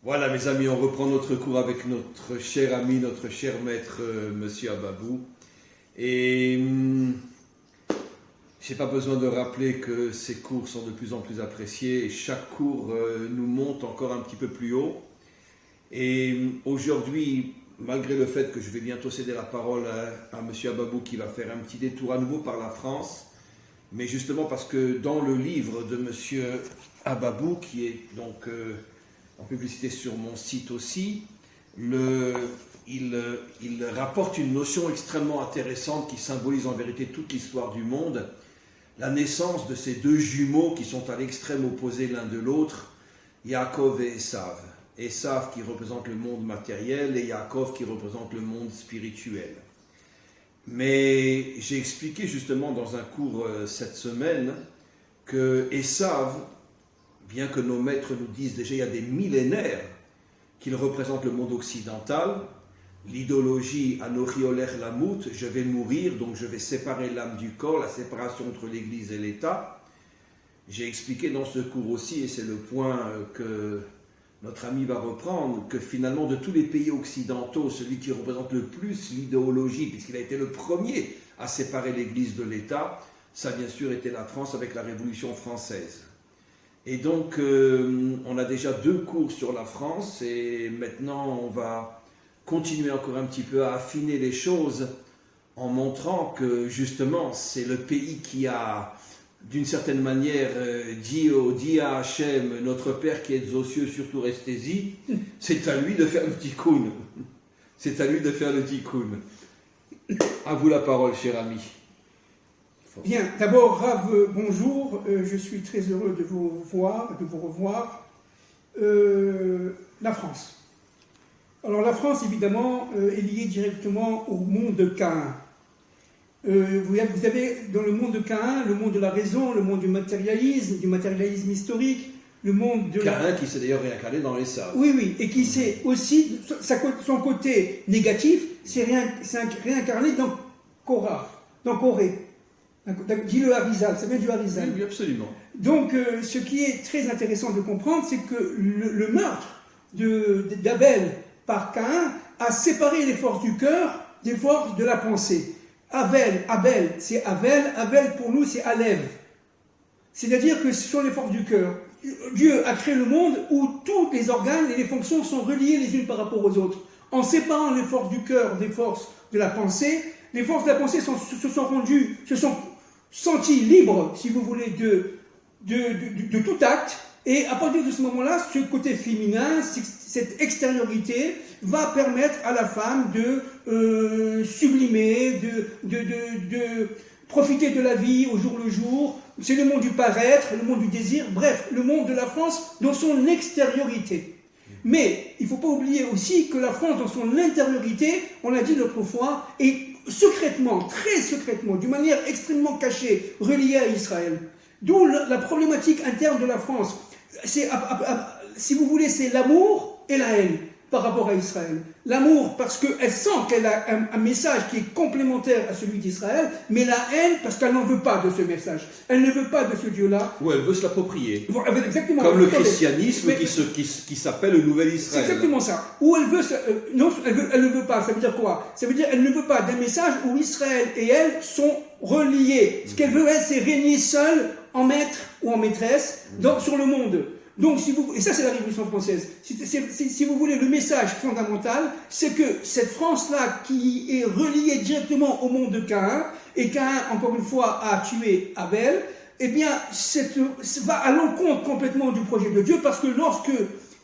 Voilà mes amis, on reprend notre cours avec notre cher ami, notre cher maître, Monsieur Ababou. Et je n'ai pas besoin de rappeler que ces cours sont de plus en plus appréciés et chaque cours nous monte encore un petit peu plus haut. Et aujourd'hui, malgré le fait que je vais bientôt céder la parole à Monsieur Ababou qui va faire un petit détour à nouveau par la France, mais justement parce que dans le livre de Monsieur Ababou, qui est donc en publicité sur mon site aussi, il rapporte une notion extrêmement intéressante qui symbolise en vérité toute l'histoire du monde, la naissance de ces deux jumeaux qui sont à l'extrême opposé l'un de l'autre, Yaakov et Esav. Esav qui représente le monde matériel et Yaakov qui représente le monde spirituel. Mais j'ai expliqué justement dans un cours cette semaine que Esav, bien que nos maîtres nous disent déjà il y a des millénaires qu'il représente le monde occidental, l'idéologie Anochi Oler Lamout, je vais mourir, donc je vais séparer l'âme du corps, la séparation entre l'Église et l'État. J'ai expliqué dans ce cours aussi, et c'est le point que notre ami va reprendre, que finalement de tous les pays occidentaux, celui qui représente le plus l'idéologie, puisqu'il a été le premier à séparer l'Église de l'État, ça a bien sûr été la France avec la Révolution française. Et donc, on a déjà 2 cours sur la France et maintenant on va continuer encore un petit peu à affiner les choses en montrant que justement c'est le pays qui a d'une certaine manière dit à Hachem, notre Père qui est aux cieux, surtout restez-y, c'est à lui de faire le tikkun. C'est à lui de faire le tikkun. À vous la parole, cher ami. Bien, d'abord, Rav, bonjour, je suis très heureux de vous revoir. La France. Alors la France, évidemment, est liée directement au monde de Caïn. Vous avez dans le monde de Caïn, le monde de la raison, le monde du matérialisme historique, le monde de... Caïn qui s'est d'ailleurs réincarné dans Esav. Oui, et qui s'est aussi, son côté négatif, c'est réincarné dans Korah, dans Corée. Dit le Harizal, ça vient du Harizal. Oui, absolument. Donc, ce qui est très intéressant de comprendre, c'est que le meurtre d'Abel par Caïn a séparé les forces du cœur des forces de la pensée. Abel, c'est Abel pour nous, c'est Alev. C'est-à-dire que ce sont les forces du cœur. Dieu a créé le monde où tous les organes et les fonctions sont reliés les unes par rapport aux autres. En séparant les forces du cœur des forces de la pensée, les forces de la pensée se sont sentis libres, si vous voulez, de tout acte. Et à partir de ce moment-là, ce côté féminin, cette extériorité, va permettre à la femme de sublimer, de profiter de la vie au jour le jour. C'est le monde du paraître, le monde du désir, bref, le monde de la France dans son extériorité. Mais il ne faut pas oublier aussi que la France, dans son intériorité, on l'a dit l'autre fois, est secrètement, très secrètement, d'une manière extrêmement cachée, reliée à Israël. D'où la problématique interne de la France. Si vous voulez, c'est l'amour et la haine par rapport à Israël. L'amour parce qu'elle sent qu'elle a un message qui est complémentaire à celui d'Israël, mais la haine parce qu'elle n'en veut pas de ce message. Elle ne veut pas de ce Dieu-là. Ou elle veut se l'approprier. Exactement. Comme le christianisme qui s'appelle le Nouvel Israël. C'est exactement ça. Ou elle veut... non, elle ne veut pas. Ça veut dire quoi? Ça veut dire qu'elle ne veut pas d'un message où Israël et elle sont reliés. Ce qu'elle veut, elle, c'est régner seule en maître ou en maîtresse sur le monde. Donc, et ça c'est la Révolution française, si vous voulez, le message fondamental, c'est que cette France-là qui est reliée directement au monde de Caïn, et Caïn, encore une fois, a tué Abel, eh bien, va à l'encontre complètement du projet de Dieu, parce que lorsque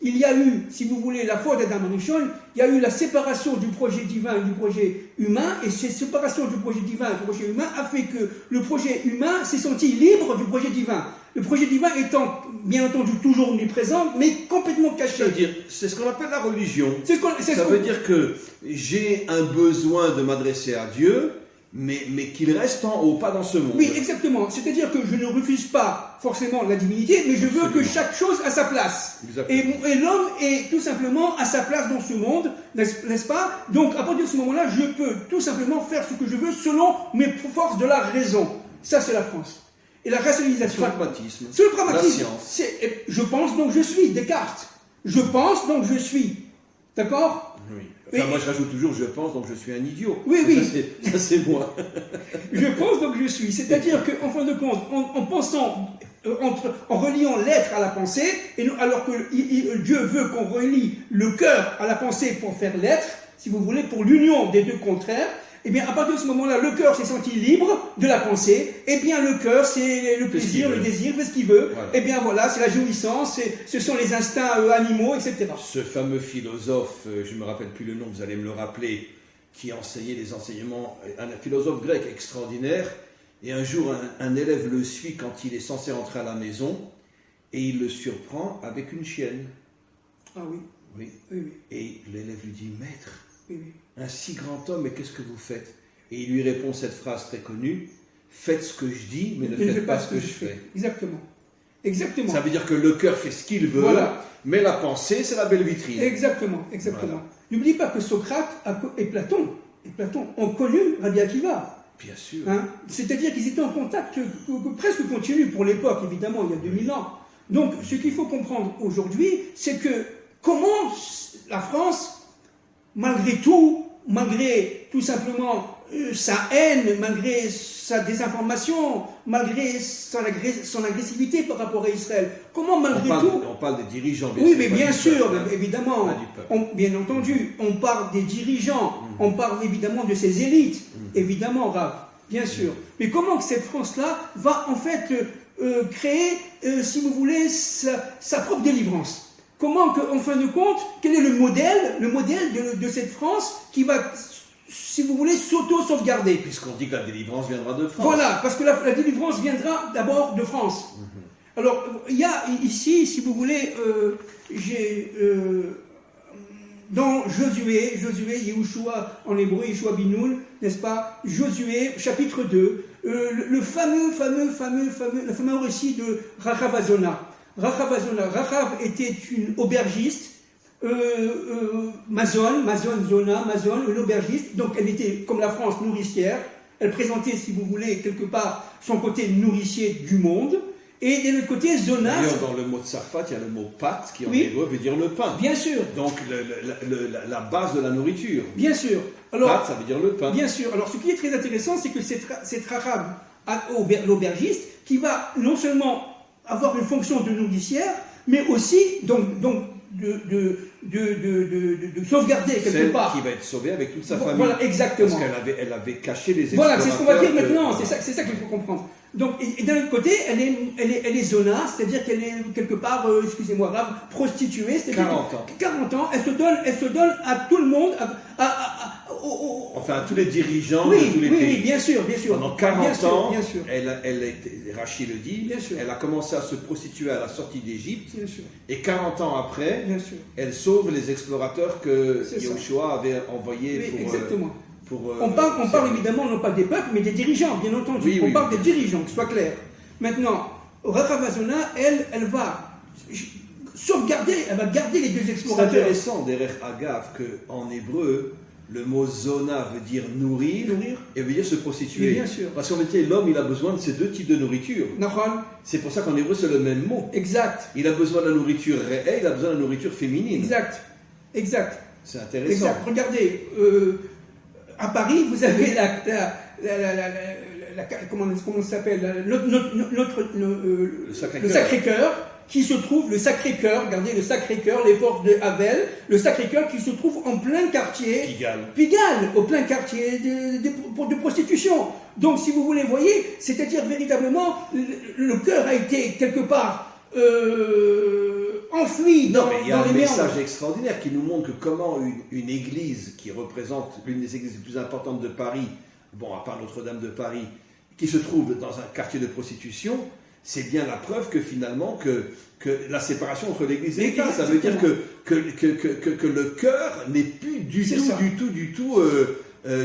il y a eu, si vous voulez, la faute d'Adam Arishon, il y a eu la séparation du projet divin et du projet humain, et cette séparation du projet divin et du projet humain a fait que le projet humain s'est senti libre du projet divin. Le projet divin étant, bien entendu, toujours omniprésent, mais complètement caché. C'est-à-dire, c'est ce qu'on appelle la religion. Ça veut dire que j'ai un besoin de m'adresser à Dieu, mais qu'il reste en haut, pas dans ce monde. Oui, exactement. C'est-à-dire que je ne refuse pas forcément la divinité, mais je veux que chaque chose a sa place. Et l'homme est tout simplement à sa place dans ce monde, n'est-ce pas? Donc, à partir de ce moment-là, je peux tout simplement faire ce que je veux selon mes forces de la raison. Ça, c'est la France. Et la rationalisation. Le pragmatisme. C'est le pragmatisme. La science. Je pense, donc je suis Descartes. Je pense, donc je suis. D'accord? Oui. Enfin, moi, je rajoute toujours je pense, donc je suis un idiot. Oui, oui. Ça, c'est moi. Je pense, donc je suis. C'est-à-dire qu'en fin de compte, en pensant, en reliant l'être à la pensée, alors que Dieu veut qu'on relie le cœur à la pensée pour faire l'être, si vous voulez, pour l'union des deux contraires, eh bien, à partir de ce moment-là, le cœur s'est senti libre de la pensée. Eh bien, le cœur, c'est le plaisir, le désir, fait ce qu'il veut. Voilà. Eh bien, voilà, c'est la jouissance, ce sont les instincts animaux, etc. Ce fameux philosophe, je ne me rappelle plus le nom, vous allez me le rappeler, qui enseignait les enseignements, un philosophe grec extraordinaire, et un jour, un élève le suit quand il est censé rentrer à la maison, et il le surprend avec une chienne. Ah oui. Oui. Oui, oui. Et l'élève lui dit, maître, oui, oui. Un si grand homme, mais qu'est-ce que vous faites? Et il lui répond cette phrase très connue, faites ce que je dis, mais ne faites pas ce que je fais. Exactement. Exactement. Ça veut dire que le cœur fait ce qu'il veut, voilà. Mais la pensée, c'est la belle vitrine. Exactement, exactement. Voilà. N'oublie pas que Socrate et Platon ont connu Rabbi Akiva. Bien sûr. Hein? C'est-à-dire qu'ils étaient en contact presque continu pour l'époque, évidemment, il y a 2000 ans. Donc, ce qu'il faut comprendre aujourd'hui, c'est que comment la France, malgré tout simplement sa haine, malgré sa désinformation, malgré son agressivité par rapport à Israël, comment malgré tout... On parle des dirigeants. Oui, mais bien sûr, évidemment, bien entendu, on parle des dirigeants, on parle évidemment de ces élites, évidemment, Rav, bien sûr. Mais comment que cette France-là va en fait créer, si vous voulez, sa propre délivrance? Comment, en fin de compte, quel est le modèle de cette France qui va, si vous voulez, s'auto-sauvegarder? Puisqu'on dit que la délivrance viendra de France. Voilà, parce que la délivrance viendra d'abord de France. Alors, il y a ici, si vous voulez, dans Josué, Yehoshua en hébreu, Yehoshua Binoun, n'est-ce pas? Josué, chapitre 2, le fameux récit de Rachav Azona. Rachav était une aubergiste, Mazon, une aubergiste, donc elle était, comme la France, nourricière. Elle présentait, si vous voulez, quelque part, son côté nourricier du monde. Et de l'autre côté, Zona... D'ailleurs, dans le mot Tsarfat, il y a le mot pat, qui en hébreu veut dire le pain. Bien sûr. Donc, la base de la nourriture. Bien sûr. Alors, pat, ça veut dire le pain. Bien sûr. Alors, ce qui est très intéressant, c'est que cette Rachav, l'aubergiste, qui va non seulement avoir une fonction de nourricière, mais aussi de sauvegarder quelque part. Qui va être sauvée avec toute sa famille. Voilà, exactement. Parce qu'elle avait caché les explorateurs. Voilà, c'est ce qu'on va dire maintenant, c'est ça qu'il faut comprendre. Donc, et d'un autre côté, elle est zona, c'est-à-dire qu'elle est quelque part, excusez-moi, grave, prostituée. 40 ans. 40 ans, elle se donne à tout le monde, enfin, à tous les dirigeants de tous les pays. Oui, bien sûr. Pendant 40 ans, bien sûr. Elle était, Rachid le dit, elle a commencé à se prostituer à la sortie d'Égypte. Et 40 ans après, elle sauve les explorateurs que Yehoshua avait envoyés pour... Exactement. On parle évidemment non pas des peuples, mais des dirigeants, bien entendu. On parle des dirigeants, que ce soit clair. Maintenant, Rachav Azona, elle va sauvegarder, elle va garder les deux explorateurs. C'est intéressant, derrière Agav, qu'en hébreu, le mot zona veut dire nourrir et veut dire se prostituer. Mais bien sûr. Parce qu'en réalité, l'homme, il a besoin de ces deux types de nourriture. C'est pour ça qu'en hébreu, c'est le même mot. Exact. Il a besoin de la nourriture réelle, il a besoin de la nourriture féminine. Exact. C'est intéressant. Exact. Regardez, à Paris, vous avez comment ça s'appelle, le Sacré-Cœur, qui se trouve, le Sacré-Cœur, regardez, le Sacré-Cœur, les forces de Havel, le Sacré-Cœur qui se trouve en plein quartier, Pigalle, au plein quartier de prostitution. Donc, si vous voulez, voyez, c'est-à-dire véritablement, le cœur a été quelque part enfoui dans les méandres. Il y a un message extraordinaire qui nous montre comment une église qui représente l'une des églises les plus importantes de Paris, bon, à part Notre-Dame de Paris, qui se trouve dans un quartier de prostitution, c'est bien la preuve que finalement, que la séparation entre l'église et l'État, ça veut dire que le cœur n'est plus du tout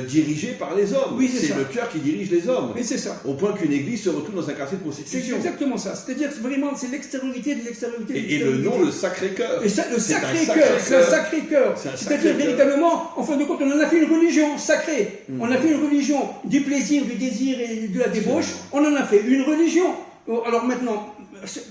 dirigé par les hommes. Oui, c'est le cœur qui dirige les hommes. Mais c'est ça. Au point qu'une église se retrouve dans un quartier de prostitution. C'est exactement ça. C'est-à-dire vraiment, c'est l'extériorité de l'extériorité. Et le nom, le Sacré-Cœur. Le Sacré-Cœur. C'est-à-dire véritablement, en fin de compte, on en a fait une religion sacrée. On a fait une religion du plaisir, du désir et de la débauche. On en a fait une religion. Alors maintenant,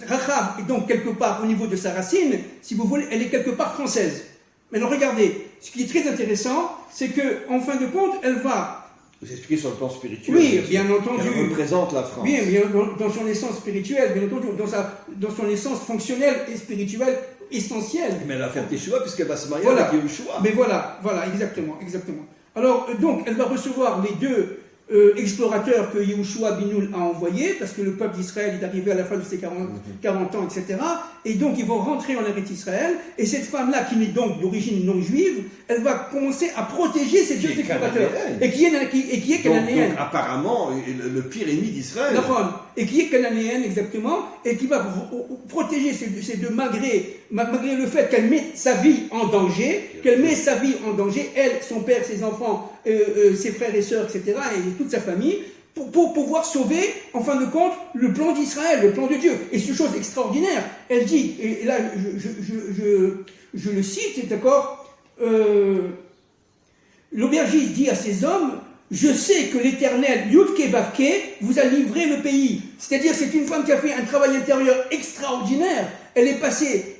Rachav est donc quelque part au niveau de sa racine, si vous voulez, elle est quelque part française. Maintenant, regardez, ce qui est très intéressant, c'est que, en fin de compte, elle va. Vous expliquez sur le plan spirituel. Oui, bien entendu. Elle représente la France. Bien, dans son essence spirituelle, bien entendu, dans son essence fonctionnelle et spirituelle essentielle. Mais elle va faire Teshuvah puisqu'elle va se marier Voilà. avec Yehoshua. Mais voilà, exactement. Alors, donc, elle va recevoir les deux explorateurs que Yehoshua Binoul a envoyés, parce que le peuple d'Israël est arrivé à la fin de ses 40 ans, etc. Et donc, ils vont rentrer en Eretz Israël, et cette femme-là, qui est donc d'origine non juive, elle va commencer à protéger ces deux explorateurs. Et qui est cananéenne. Donc, apparemment, le pire ennemi d'Israël. Et qui est cananéenne, exactement, et qui va protéger ces deux, malgré le fait qu'elle met sa vie en danger, elle, son père, ses enfants, ses frères et sœurs, etc., et toute sa famille, pour pouvoir sauver, en fin de compte, le plan d'Israël, le plan de Dieu. Et c'est une chose extraordinaire. Elle dit, et là, je le cite, d'accord, l'aubergiste dit à ses hommes, je sais que l'Éternel, Yudke Vavke, vous a livré le pays. C'est-à-dire, c'est une femme qui a fait un travail intérieur extraordinaire. Elle est passée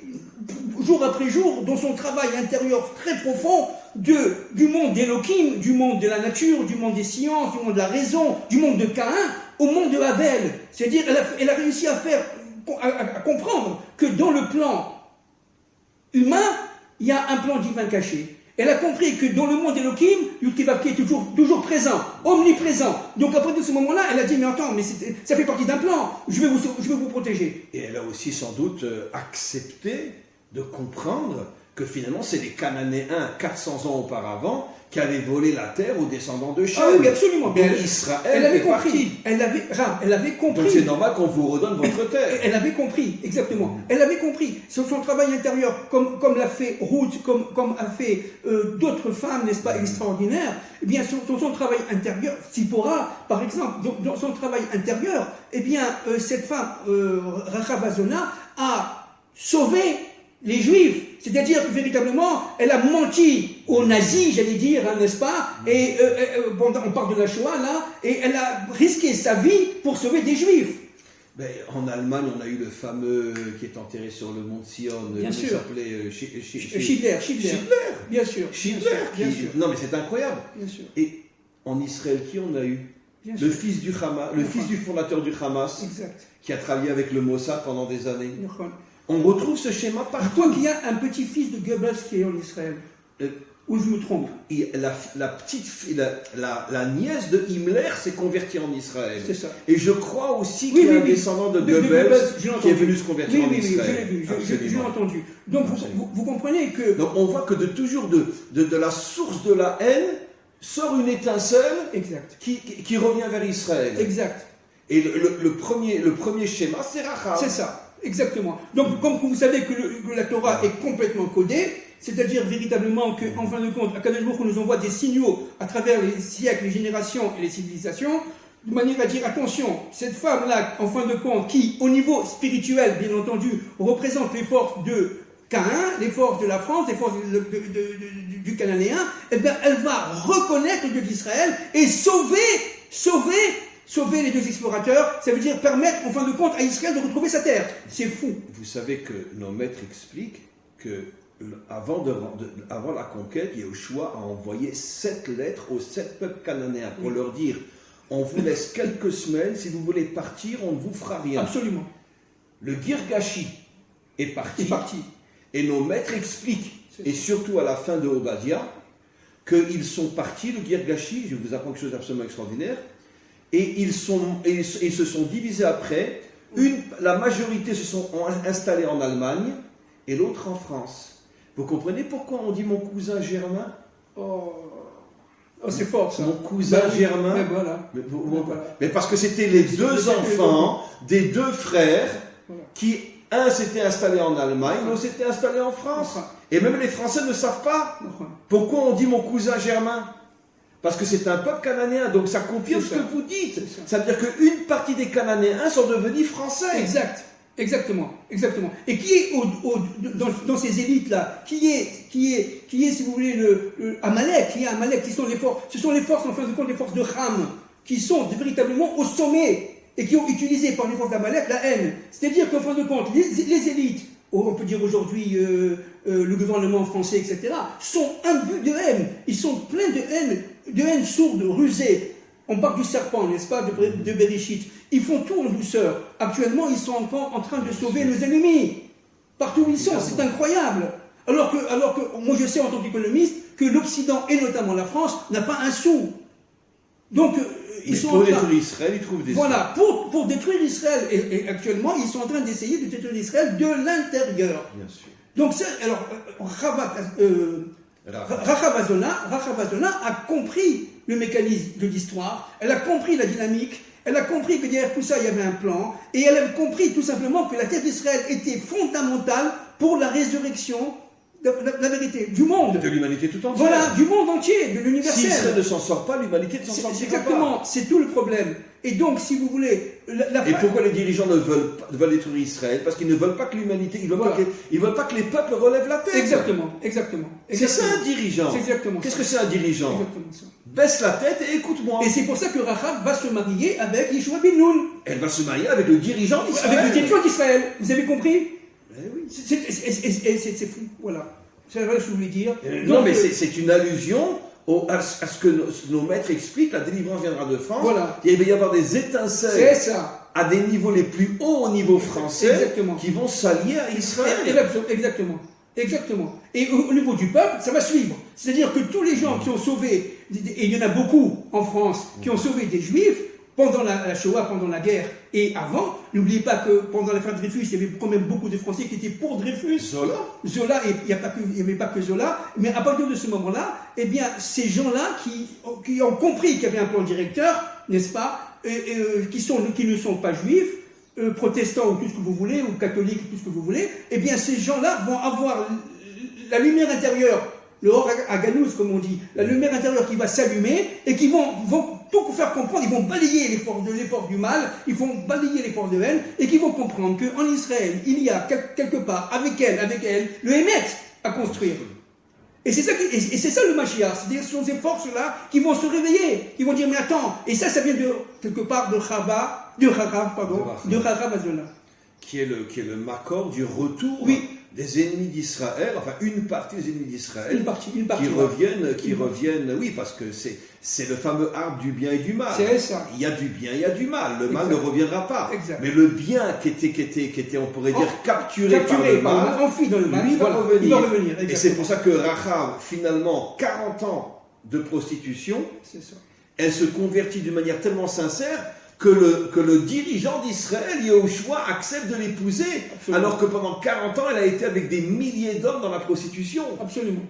jour après jour dans son travail intérieur très profond du monde d'Elohim, du monde de la nature, du monde des sciences, du monde de la raison, du monde de Caïn, au monde de Abel. C'est-à-dire, elle a réussi à comprendre que dans le plan humain, il y a un plan divin caché. Elle a compris que dans le monde d'Elohim, Yudkevavke est toujours présent, omniprésent. Donc après de ce moment-là, elle a dit, mais attends, mais ça fait partie d'un plan, je vais vous protéger. Et elle a aussi sans doute accepté de comprendre que finalement c'est les Cananéens 400 ans auparavant qui avaient volé la terre aux descendants de Shem. Ah oui, absolument. Donc Israël elle avait fait compris. partie. Elle avait compris. Donc c'est normal qu'on vous redonne votre terre. Elle avait compris, exactement. Elle avait compris. Son travail intérieur, comme l'a fait Ruth, comme a fait d'autres femmes, n'est-ce pas, extraordinaires, eh bien, son travail intérieur, Tsipora, par exemple, dans son travail intérieur, eh bien, cette femme, Rachav Azona, a sauvé les Juifs. C'est-à-dire que véritablement, elle a menti aux nazis, j'allais dire, hein, n'est-ce pas? Et on parle de la Shoah là, et elle a risqué sa vie pour sauver des Juifs. Ben, en Allemagne, on a eu le fameux qui est enterré sur le mont Sion, bien sûr. Il s'appelait Schindler. Bien sûr. Schindler. Non, mais c'est incroyable. Bien sûr. Et en Israël, qui on a eu? Bien le sûr. fils du Hamas, le fils du fondateur du Hamas, exact. Qui a travaillé avec le Mossad pendant des années. D'accord. On retrouve ce schéma Je partout. crois qu'il y a un petit-fils de Goebbels qui est en Israël. Ou je me trompe? Et la petite fille, la nièce de Himmler s'est convertie en Israël. C'est ça. Et je crois aussi qu'il y a un descendant de Goebbels qui est venu se convertir en Israël. Oui, je l'ai vu, je l'ai entendu. Donc vous comprenez que... Donc on voit que toujours de la source de la haine sort une étincelle exact. Qui revient vers Israël. Exact. Et le premier schéma, c'est Rachav. C'est ça. Exactement. Donc, comme vous savez que la Torah est complètement codée, c'est-à-dire véritablement qu'en fin de compte, Akadosh Baruch Hu nous envoie des signaux à travers les siècles, les générations et les civilisations, de manière à dire, attention, cette femme-là, en fin de compte, qui, au niveau spirituel, bien entendu, représente les forces de Caïn, les forces de la France, les forces du Cananéen, eh bien, elle va reconnaître le Dieu d'Israël et sauver les deux explorateurs, ça veut dire permettre, en fin de compte, à Israël de retrouver sa terre. C'est fou. Vous savez que nos maîtres expliquent que avant la conquête, Yehoshua a envoyé 7 lettres aux 7 peuples cananéens pour leur dire on vous laisse quelques semaines, si vous voulez partir, on ne vous fera rien. Absolument. Le Girgashi est parti. Et nos maîtres expliquent, et surtout à la fin de Obadiah, qu'ils sont partis, le Girgashi, je vous apprends quelque chose d'absolument extraordinaire, et ils se sont divisés après. La majorité se sont installés en Allemagne et l'autre en France. Vous comprenez pourquoi on dit mon cousin Germain? Oh, c'est fort ça. Mon cousin Germain. Mais voilà. Mais parce que c'était les deux enfants des deux frères qui, un s'était installé en Allemagne, l'autre s'était installé en France. Et même les Français ne savent pas pourquoi on dit mon cousin Germain. Parce que c'est un peuple cananéen, donc ça confirme ce que vous dites. Ça veut dire qu'une partie des Cananéens sont devenus français. Exact. Exactement. Et qui est dans ces élites-là, qui est, si vous voulez, Amalek, qui sont les forces, ce sont les forces, en fin de compte, les forces de Ham, qui sont véritablement au sommet et qui ont utilisé par les forces d'Amalek la haine. C'est-à-dire qu'en fin de compte, les élites, on peut dire aujourd'hui le gouvernement français, etc., sont imbus de haine. Ils sont pleins de haine sourde, rusée. On parle du serpent, n'est-ce pas, de Bereshit. Ils font tout en douceur. Actuellement, ils sont encore en train de sauver nos ennemis. Partout où ils sont, c'est incroyable. Alors que moi je sais en tant qu'économiste que l'Occident, et notamment la France, n'a pas un sou. Donc, ils sont pour détruire Israël, ils trouvent des voilà, pour détruire Israël. Et actuellement, ils sont en train d'essayer de détruire Israël de l'intérieur. Bien sûr. Donc, ça, alors, Rachavazona a compris le mécanisme de l'histoire, elle a compris la dynamique, elle a compris que derrière tout ça, il y avait un plan, et elle a compris tout simplement que la terre d'Israël était fondamentale pour la résurrection la vérité, du monde. De l'humanité tout entière. Voilà, du monde entier, de l'universel. Si Israël ne s'en sort pas, l'humanité ne s'en sortira pas. Exactement, c'est tout le problème. Et donc, si vous voulez... Et pourquoi les dirigeants veulent détruire Israël? Parce qu'ils ne veulent pas que l'humanité... Ils ne veulent pas que les peuples relèvent la tête. Exactement. C'est ça un dirigeant. C'est exactement Qu'est-ce que c'est un dirigeant? Exactement ça. Baisse la tête et écoute-moi. Et c'est pour ça que Rachav va se marier avec Yeshua ben Nun. Elle va se marier avec le dirigeant d'Israël. Avec le dirigeant d'Israël. Vous avez compris? Oui. C'est fou, voilà. C'est vrai ce que je voulais dire. Non, mais c'est une allusion à ce que nos maîtres expliquent. La délivrance viendra de France. Voilà. Il va y avoir des étincelles. C'est ça. À des niveaux les plus hauts au niveau français. Exactement. Qui vont s'allier à Israël. Exactement. Et au niveau du peuple, ça va suivre. C'est-à-dire que tous les gens qui ont sauvé, et il y en a beaucoup en France, qui ont sauvé des Juifs, pendant la Shoah, pendant la guerre et avant, n'oubliez pas que pendant l'affaire Dreyfus, il y avait quand même beaucoup de Français qui étaient pour Dreyfus. Zola, et il n'y avait pas que Zola, mais à partir de ce moment-là, eh bien, ces gens-là qui ont compris qu'il y avait un plan directeur, n'est-ce pas, qui ne sont pas juifs, protestants ou tout ce que vous voulez, ou catholiques, tout ce que vous voulez, eh bien, ces gens-là vont avoir la lumière intérieure, le Or Aganus, comme on dit, la lumière intérieure qui va s'allumer et qui vont tout faire comprendre, ils vont balayer l'effort du mal, ils vont balayer l'effort de haine et qui vont comprendre qu'en Israël, il y a quelque part, avec elle, le Hémet à construire. Et c'est ça le Mashiach, c'est-à-dire ce sont ces forces-là qui vont se réveiller, qui vont dire mais attends, et ça vient de quelque part de Rachav Azona. Qui est le makor du retour des ennemis d'Israël, enfin une partie des ennemis d'Israël, une partie qui reviennent, oui, parce que c'est le fameux arbre du bien et du mal. C'est ça. Il y a du bien, il y a du mal. Le mal ne reviendra pas. Exact. Mais le bien qui était, on pourrait dire, capturé par le mal, enfui dans le mal, lui va revenir. Il va revenir. Et c'est pour ça que Rachav, finalement, 40 ans de prostitution, elle se convertit d'une manière tellement sincère que le dirigeant d'Israël, Yehoshua, accepte de l'épouser, alors que pendant 40 ans, elle a été avec des milliers d'hommes dans la prostitution. Absolument.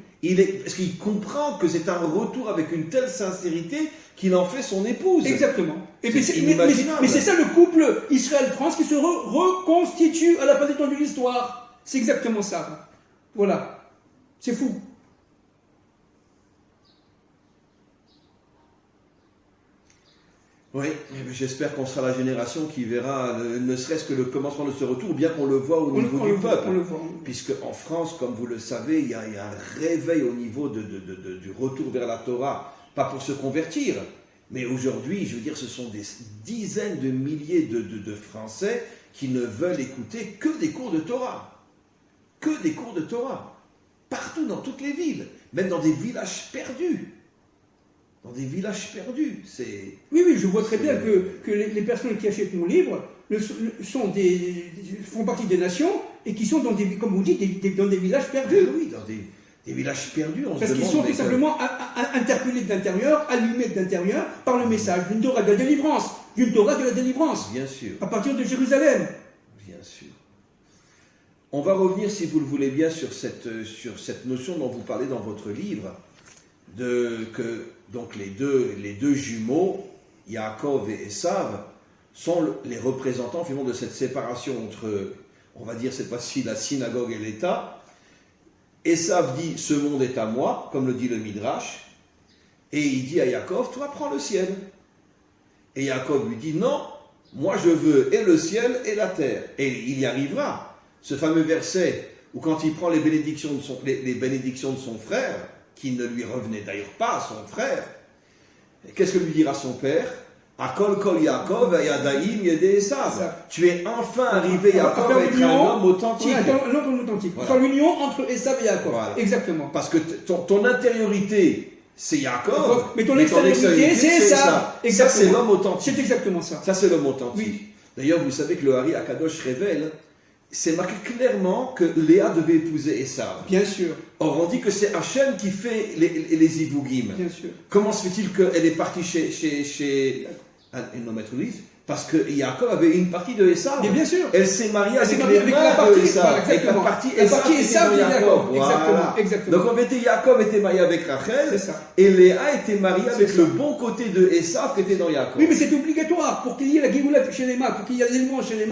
Parce qu'il comprend que c'est un retour avec une telle sincérité qu'il en fait son épouse. Exactement. Mais c'est ça le couple Israël-France qui se reconstitue à la fin des temps de l'histoire. C'est exactement ça. Voilà. C'est fou. Oui, j'espère qu'on sera la génération qui verra ne serait-ce que le commencement de ce retour, ou bien qu'on le voit au niveau du peuple. Puisque en France, comme vous le savez, il y a un réveil au niveau du retour vers la Torah, pas pour se convertir, mais aujourd'hui, je veux dire, ce sont des dizaines de milliers de Français qui ne veulent écouter que des cours de Torah. Que des cours de Torah. Partout, dans toutes les villes, même dans des villages perdus. Oui, je vois très bien que les personnes qui achètent mon livre font partie des nations et qui sont dans des, comme vous dites, dans des villages perdus. Oui, dans des villages perdus. Parce qu'ils sont tout simplement interpellés de l'intérieur, allumés de l'intérieur par le message d'une Torah de la délivrance. Bien sûr. À partir de Jérusalem. Bien sûr. On va revenir, si vous le voulez bien, sur cette notion dont vous parlez dans votre livre. Donc les deux jumeaux, Yaakov et Esav, sont les représentants finalement de cette séparation entre, on va dire cette fois-ci, la synagogue et l'État. Esav dit « ce monde est à moi », comme le dit le Midrash, et il dit à Yaakov « toi prends le ciel ». Et Yaakov lui dit « non, moi je veux et le ciel et la terre ». Et il y arrivera. Ce fameux verset où quand il prend les bénédictions de son frère, qui ne lui revenait d'ailleurs pas à son frère, qu'est-ce que lui dira son père? Akol Kol Yaakov, Yadaim, Yedé Esav. Tu es enfin arrivé, Yaakov, à être un homme authentique. Un homme authentique. Voilà. Enfin, l'union entre Esav et Yaakov. Voilà. Exactement. Parce que ton intériorité, c'est Yaakov. Mais ton extériorité, c'est Esav. Ça, c'est l'homme authentique. C'est exactement ça. Ça, c'est l'homme authentique. Oui. D'ailleurs, vous savez que le Hari Akadosh révèle, c'est marqué clairement que Léa devait épouser Esav. Bien sûr. Or, on dit que c'est Hachem qui fait les Ivougim. Bien sûr. Comment se fait-il qu'elle est partie chez une maîtrise? Parce que Yaakov avait une partie de Esav. Mais bien sûr. Elle s'est mariée avec la partie de Esav. Avec la partie Esav de Yaakov. Voilà. Exactement. Donc en fait, Yaakov était marié avec Rachel. Et Léa était mariée avec le bon côté de Esav qui était dans Yaakov. Oui, mais c'est obligatoire. Pour qu'il y ait la Géoula chez les pour qu'il y ait l'élément chez les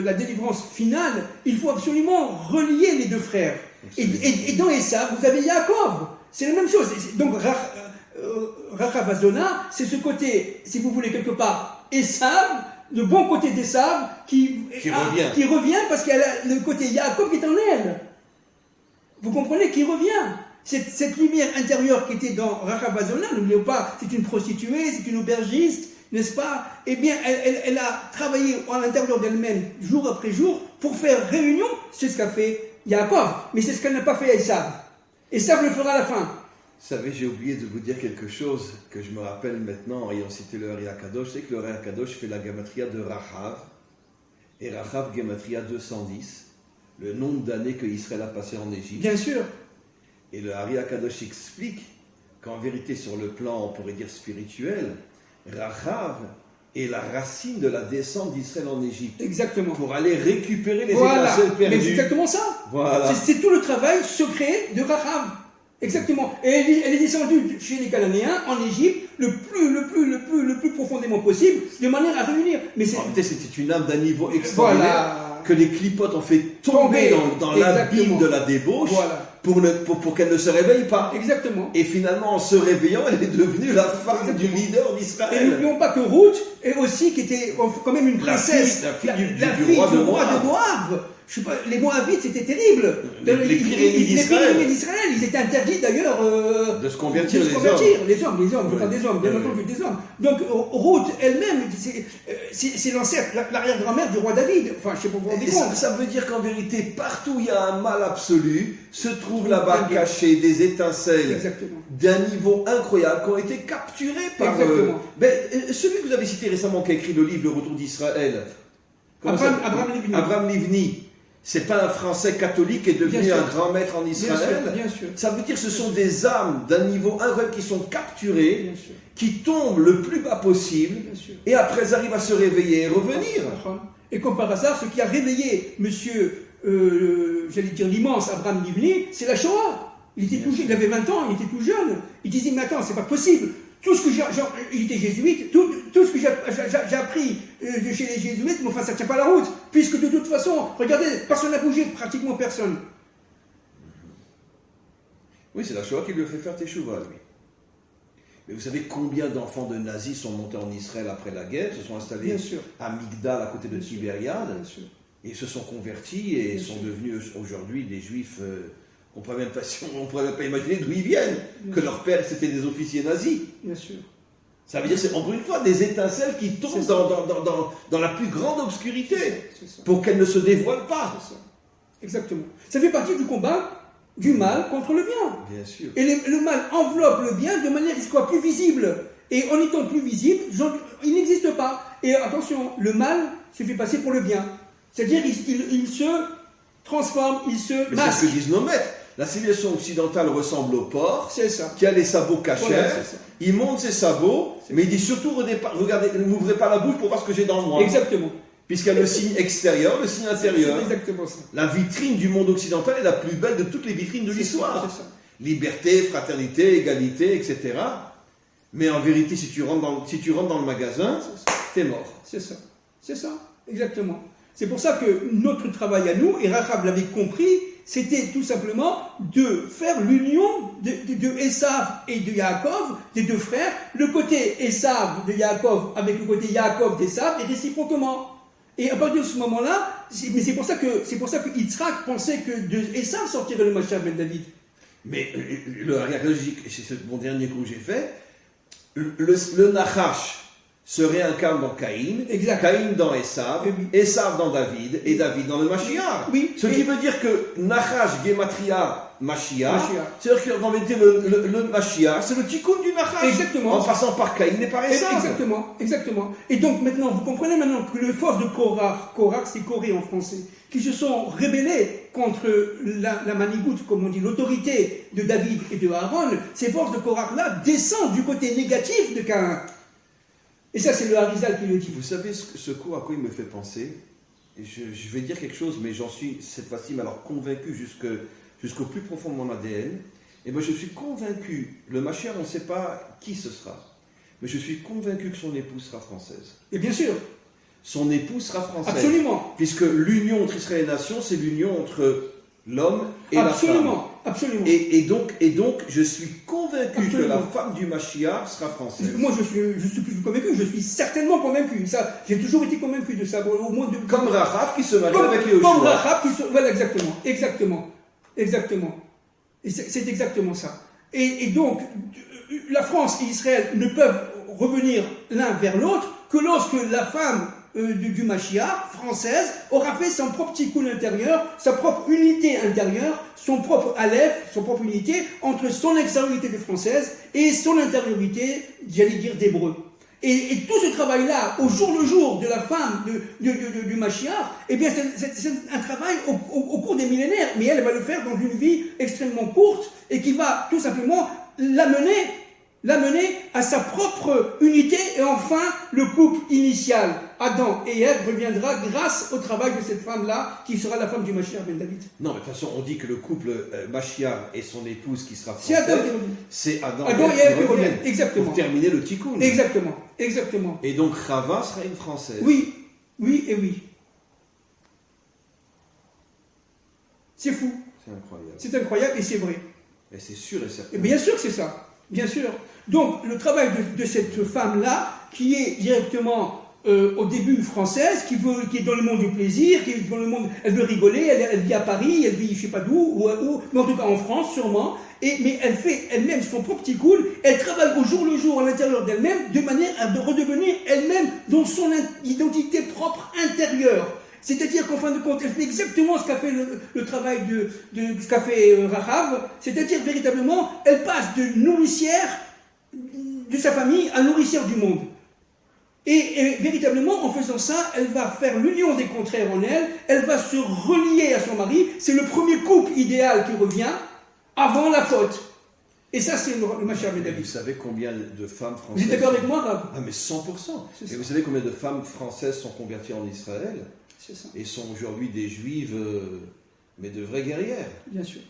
la délivrance finale, il faut absolument relier les deux frères. Et dans Esav, vous avez Yaakov. C'est la même chose. Donc Rachavazona, c'est ce côté, si vous voulez, quelque part, Esav, le bon côté d'Esav, qui revient parce qu'il y a le côté Yaakov qui est en elle. Vous comprenez, qui revient. Cette lumière intérieure qui était dans Rachavazona, n'oubliez pas, c'est une prostituée, c'est une aubergiste, n'est-ce pas? Eh bien, elle a travaillé à l'intérieur d'elle-même, jour après jour, pour faire réunion. C'est ce qu'a fait Yaakov, mais c'est ce qu'elle n'a pas fait à Esav. Esav le fera à la fin. Vous savez, j'ai oublié de vous dire quelque chose que je me rappelle maintenant, ayant cité le Hari Akadosh. C'est que le Hari Akadosh fait la Gematria de Rachav, et Rachav Gematria 210, le nombre d'années que Israël a passé en Égypte. Bien sûr. Et le Hari Akadosh explique qu'en vérité, sur le plan, on pourrait dire spirituel, Rachav est la racine de la descente d'Israël en Égypte. Exactement. Pour aller récupérer les étincelles perdues. Mais c'est exactement ça. Voilà. C'est tout le travail secret de Rachav. Exactement. Et elle est descendue chez les Cananéens en Égypte le plus profondément possible, de manière à réunir. Mais en réalité, c'était une âme d'un niveau extraordinaire que les clipotes ont fait tomber dans l'abîme de la débauche. Voilà. Pour qu'elle ne se réveille pas. Exactement. Et finalement, en se réveillant, elle est devenue la femme du leader d'Israël. Et n'oublions pas que Ruth est aussi, qui était quand même une princesse, la fille du roi de Moab. Je sais pas, les Moabites, c'était terrible. Les pires ennemis d'Israël. Ils étaient interdits d'ailleurs de se convertir, les hommes, pas des hommes, bien entendu des hommes. Donc Ruth elle-même, c'est l'ancêtre, l'arrière-grand-mère du roi David. Enfin, je sais pas vous rendez compte. Ça veut dire qu'en vérité, partout où il y a un mal absolu, se trouve là-bas caché des étincelles d'un niveau incroyable qui ont été capturées par celui que vous avez cité récemment qui a écrit le livre Le Retour d'Israël. Abraham Livni. C'est pas un Français catholique qui est devenu un grand maître en Israël. Bien sûr. Ça veut dire que ce sont des âmes d'un niveau incroyable qui sont capturées, qui tombent le plus bas possible, et après elles arrivent à se réveiller et revenir. Et comme par hasard, ce qui a réveillé monsieur, j'allais dire l'immense Abraham Livni, c'est la Shoah. Il avait 20 ans, il était tout jeune. Il disait, mais attends, c'est pas possible. Tout ce que il était jésuite, tout ce que j'ai appris chez les jésuites, mais enfin ça ne tient pas la route, puisque de toute façon, regardez, personne n'a bougé, pratiquement personne. Oui, c'est la Shoah qui lui a fait faire teshuva, lui. Mais vous savez combien d'enfants de nazis sont montés en Israël après la guerre, se sont installés à Migdal, à côté de Tibériade, et se sont convertis et sont devenus aujourd'hui des juifs. On ne pourrait même pas imaginer d'où ils viennent, que leurs pères c'était des officiers nazis. Bien sûr. Ça veut dire, c'est encore une fois des étincelles qui tombent dans la plus grande obscurité, pour qu'elles ne se dévoilent pas. C'est ça. Exactement. Ça fait partie du combat du mal contre le bien. Bien sûr. Et le mal enveloppe le bien de manière à ce qu'il soit plus visible. Et en étant plus visible, il n'existe pas. Et attention, le mal se fait passer pour le bien. C'est-à-dire, il se transforme, il se masque. C'est ce que disent nos maîtres. La civilisation occidentale ressemble au porc, ça. Qui a les sabots cachés. Il monte ses sabots, mais il dit surtout, regardez, ne m'ouvrez pas la bouche pour voir ce que j'ai dans moi. Exactement. Puisqu'il y a le signe extérieur, le signe intérieur. C'est exactement ça. La vitrine du monde occidental est la plus belle de toutes les vitrines de l'histoire. C'est ça. Liberté, fraternité, égalité, etc. Mais en vérité, si tu rentres dans le magasin, t'es mort. C'est ça, exactement. C'est pour ça que notre travail à nous, et Rachav l'avait compris, c'était tout simplement de faire l'union de Esav et de Yaakov, des deux frères, le côté Esav de Yaakov avec le côté Yaakov d'Esav, et réciproquement. Et à partir de ce moment-là, c'est pour ça que Yitzhak pensait que de Esav sortirait le Mashiach ben David. Mais le Hari Akadosh, c'est mon dernier coup que j'ai fait, le Nachash, se réincarne dans Caïn, Exact. Caïn dans Esav, Oui. Esav dans David, et David dans le Mashiach. Oui. Ce qui veut dire que Nachash, Gematria, Mashiach, Mashiach. c'est-à-dire qu'en vérité, le Mashiach, c'est le tikkun du Nachash. Exactement. En passant par Caïn et par Esav. Exactement, exactement. Et donc maintenant, vous comprenez maintenant que les forces de Korach c'est Corée en français, qui se sont rebellées contre la manigoute, comme on dit, l'autorité de David et de Aaron, ces forces de Korach-là descendent du côté négatif de Caïn. Et ça, c'est le Harizal qui le dit. Vous savez ce cours à quoi il me fait penser? Et je vais dire quelque chose, mais j'en suis cette fois-ci alors convaincu jusqu'au plus profond de mon ADN. Et moi, je suis convaincu, le Mashiach, on ne sait pas qui ce sera, mais je suis convaincu que son épouse sera française. Et bien sûr, Son épouse sera française. absolument. Puisque l'union entre Israël et les nations, c'est l'union entre l'homme et la femme. Absolument, absolument. Et donc, je suis convaincu Absolument. que la femme du Mashiach sera française. Moi, je suis plus convaincu, je suis certainement convaincu. Ça, j'ai toujours été convaincu de ça. Au moins de... Comme Rahab qui se marie avec Comme Yoshua. Rahab qui se... Voilà, exactement. Et c'est exactement ça. Et donc, la France et Israël ne peuvent revenir l'un vers l'autre que lorsque la femme du Mashiach, française, aura fait son propre tikkun intérieur, sa propre unité intérieure, son propre aleph, son propre unité, entre son extériorité de française et son intériorité, j'allais dire, d'hébreu. Et tout ce travail-là, au jour le jour de la femme du Mashiach, eh bien, c'est un travail au cours des millénaires, mais elle va le faire dans une vie extrêmement courte et qui va tout simplement l'amener à sa propre unité, et enfin, le couple initial, Adam et Ève, reviendra grâce au travail de cette femme-là, qui sera la femme du Mashiach ben David. Non, mais de toute façon, on dit que le couple Mashiach et son épouse qui sera C'est française, Adam qui revient. c'est Adam Adam et et Ève Ève qui qui reviennent. reviennent, exactement. Pour terminer le tikkun. Exactement. Et donc, Rava sera une française. Oui et oui. C'est fou. C'est incroyable. C'est incroyable et c'est vrai. Et c'est sûr et certain. Et bien sûr que c'est ça, bien sûr. Donc le travail de cette femme-là, qui est directement au début française, qui est dans le monde du plaisir, qui est dans le monde, elle veut rigoler, elle vit à Paris, elle vit je ne sais pas d'où, mais en tout cas en France sûrement, mais elle fait elle-même son propre petit cool, elle travaille au jour le jour à l'intérieur d'elle-même, de manière à redevenir elle-même dans son identité propre intérieure. C'est-à-dire qu'en fin de compte, elle fait exactement ce qu'a fait le travail ce qu'a fait Rahab, c'est-à-dire véritablement, elle passe de nourricière de sa famille à nourricière du monde. Et véritablement, en faisant ça, elle va faire l'union des contraires en elle, elle va se relier à son mari, c'est le premier couple idéal qui revient avant la faute. Et ça, c'est le Mashiach ben David. Vous savez combien de femmes Vous françaises... êtes d'accord avec moi, Rav? Ah, mais 100%. C'est Et ça. vous savez combien de femmes françaises sont converties en Israël C'est ça, et sont aujourd'hui des juives, mais de vraies guerrières? bien sûr.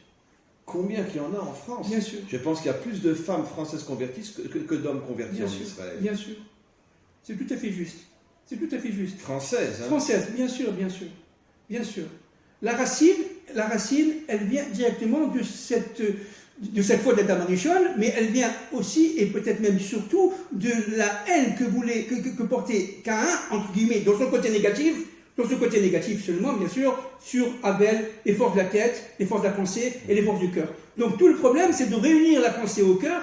Combien qu'il y en a en France? Bien sûr. Je pense qu'il y a plus de femmes françaises converties que d'hommes convertis Bien en sûr, Israël. bien sûr. C'est tout à fait juste. C'est tout à fait juste. Françaises, hein? Française, bien sûr. Bien sûr. La racine, elle vient directement de cette faute d'Adam Arishon, mais elle vient aussi, et peut-être même surtout, de la haine que portait Caïn, entre guillemets, dans son côté négatif seulement, bien sûr, sur Abel, les forces de la tête, les forces de la pensée et les forces du cœur. Donc tout le problème, c'est de réunir la pensée au cœur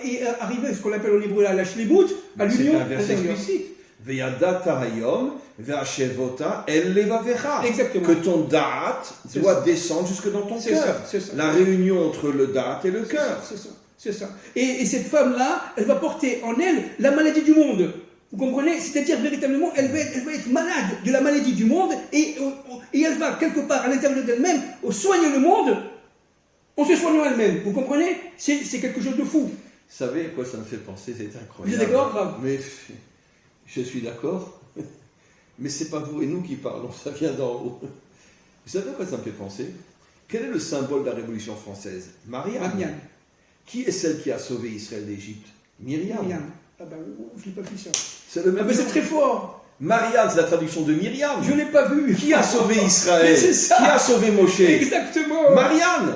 et arriver à ce qu'on appelle en hébreu la shlebout, à l'union C'est un verset intérieure. explicite. Ve'yadata hayom ve'ashevota el levavecha. Exactement. Que ton da'at C'est doit ça. descendre jusque dans ton C'est cœur. ça, c'est ça. La réunion entre le da'at et le cœur. C'est ça. Et cette femme-là, elle va porter en elle la maladie du monde. Vous comprenez? C'est-à-dire, véritablement, elle va être malade de la maladie du monde et elle va, quelque part, à l'intérieur d'elle-même, soigner le monde en se soignant elle-même. Vous comprenez? C'est quelque chose de fou. Vous savez à quoi ça me fait penser? C'est incroyable. Vous êtes d'accord, Rav? Mais je suis d'accord. Mais c'est pas vous et nous qui parlons, ça vient d'en haut. Vous savez à quoi ça me fait penser? Quel est le symbole de la Révolution française? Mariam. Qui est celle qui a sauvé Israël d'Égypte? Myriam. Ah ben, je n'ai pas vu ça. C'est le même Ah ben, c'est nom. très fort. Mariam, c'est la traduction de Myriam. Je ne l'ai pas vu. Qui a sauvé Israël? Mais c'est ça. Qui a sauvé Moshe? Exactement. Mariam.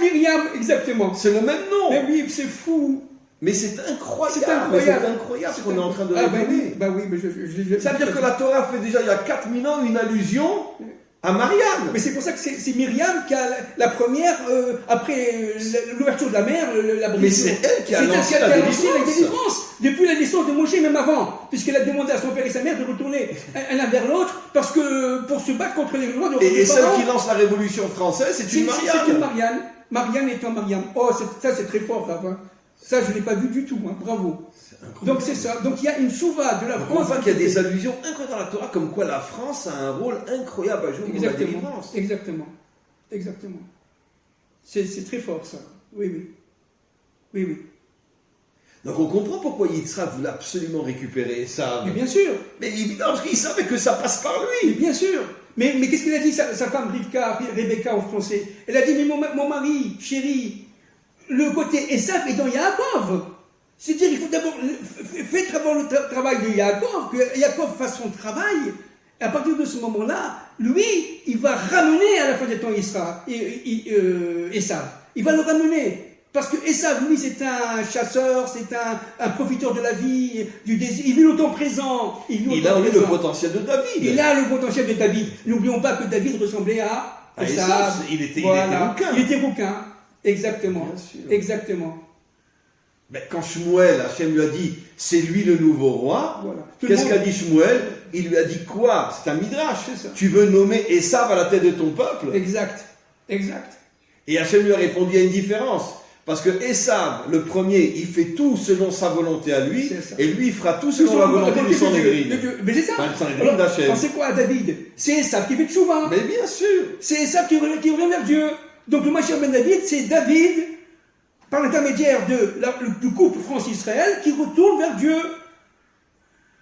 Myriam, exactement. C'est le même nom. Mais oui, c'est fou. Mais c'est incroyable. C'est incroyable. C'est incroyable ce qu'on est en train de Ah révéler. ben oui, mais Ça veut dire que la Torah fait déjà il y a 4000 ans une allusion À Marianne. Mais c'est pour ça que c'est Myriam qui a la première, après l'ouverture de la mer, la brise. Mais c'est elle qui a lancé la délivrance. Depuis la naissance de Moshe, même avant, puisqu'elle a demandé à son père et sa mère de retourner l'un vers l'autre, parce que pour se battre contre les lois de Et celle qui lance la Révolution française, c'est une Marianne. C'est une Marianne. Marianne étant Marianne. Oh, ça c'est très fort, là. Hein. Ça, je ne l'ai pas vu du tout, hein. Bravo. Donc c'est ça. Donc il y a une souva de la France. On voit qu'il y a des allusions incroyables dans la Torah, comme quoi la France a un rôle incroyable à jouer dans la délivrance. Exactement. C'est très fort, ça. Oui. Donc on comprend pourquoi Yitzhak voulait absolument récupérer ça. Mais bien sûr. Mais évidemment, parce qu'il savait que ça passe par lui. Mais bien sûr. Mais qu'est-ce qu'il a dit, sa femme Rebecca en français? Elle a dit, mais mon mari, chéri, le côté Esav est dans Yaakov. C'est-à-dire, il faut d'abord faire d'abord le travail de Yaakov, que Yaakov fasse son travail. Et à partir de ce moment-là, lui, il va ramener à la fin des temps Esav. Il va le ramener. Parce que Esav, lui, c'est un chasseur, c'est un profiteur de la vie, du désir. Il vit au temps présent. Il a le potentiel de David. Il a le potentiel de David. N'oublions pas que David ressemblait à Esav. Il était rouquin. Il était rouquin. Exactement. Exactement. Mais quand Shmuel, Hachem lui a dit, c'est lui le nouveau roi, voilà. Qu'est-ce qu'a dit Shmuel? Il lui a dit quoi? C'est un midrash. Tu veux nommer Esav à la tête de ton peuple? Exact. Et Hachem lui a répondu, il y a une différence. Parce que Esav, le premier, il fait tout selon sa volonté à lui, et lui, il fera tout selon la volonté de son égrine. Mais c'est ça. Alors, c'est quoi David? C'est Esav qui fait tchouva. Mais bien sûr. C'est Esav qui revient vers Dieu. Donc le Mashiach ben David, c'est David, par l'intermédiaire du couple France-Israël, qui retourne vers Dieu.